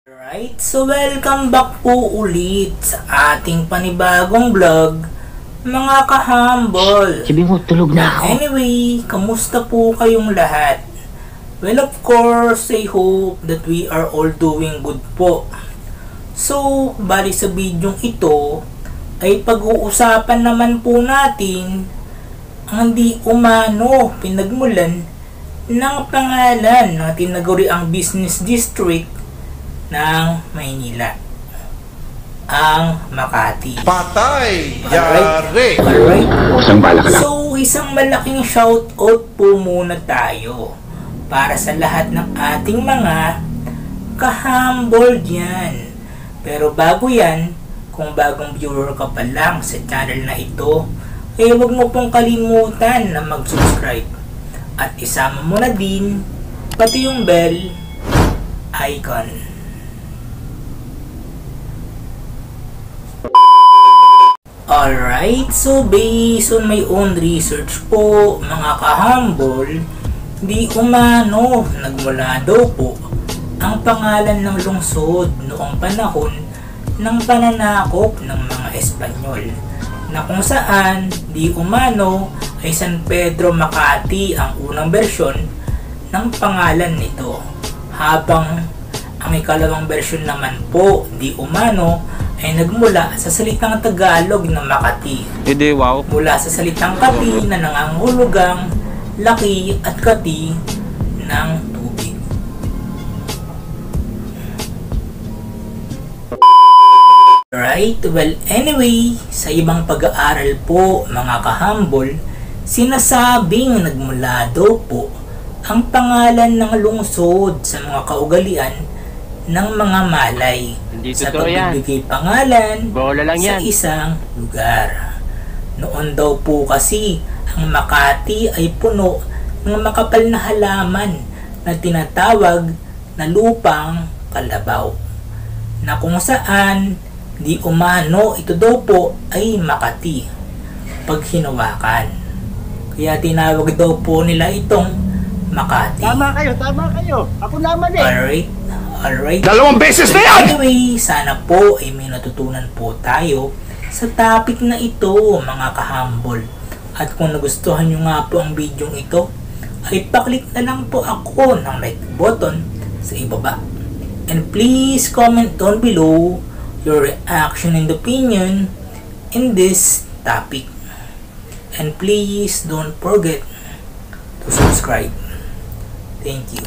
Alright, so welcome back po ulit sa ating panibagong vlog, mga kahambol. Sabi mo, tulog na ako. Anyway, kamusta po kayong lahat? Well, of course, I hope that we are all doing good po. So, bali sa bidyong ito, ay pag-uusapan naman po natin ang hindi umano pinagmulan ng pangalan ng tinaguriang business district ng Maynila, ang Makati. Patay! Alright. Isang bala ka lang. So, isang malaking shoutout po muna tayo para sa lahat ng ating mga kahambol dyan. Pero bago yan, kung bagong viewer ka pa lang sa channel na ito, eh huwag mo pong kalimutan na mag-subscribe. At isama mo na din pati yung bell icon. Alright, so based on my own research po, mga kahambol, di umano nagmula daw po ang pangalan ng lungsod noong panahon ng pananakop ng mga Espanyol, na kung saan di umano ay San Pedro Makati ang unang bersyon ng pangalan nito, habang ang ikalawang bersyon naman po di umano ay nagmula sa salitang Tagalog na Makati. Wow. Mula sa salitang kati na nangangahulugang laki at kati ng tubig. Right? Well, anyway, sa ibang pag-aaral po, mga kahambol, sinasabing nagmula daw po ang pangalan ng lungsod sa mga kaugalian ng mga Malay sa pagbibigay pangalan sa isang lugar. Noon daw po kasi ang Makati ay puno ng makapal na halaman na tinatawag na lupang kalabaw, na kung saan di umano ito daw po ay Makati pag hinawakan. Kaya tinawag daw po nila itong Makati. Tama kayo. Ako naman eh. Alright. Dalawang beses na yan! Anyway, sana po ay may natutunan po tayo sa topic na ito, mga kahambol. At kung nagustuhan nyo nga po ang video ito, ay paklik na lang po ako ng like button sa ibaba. And please comment down below your reaction and opinion in this topic. And please don't forget to subscribe. Thank you.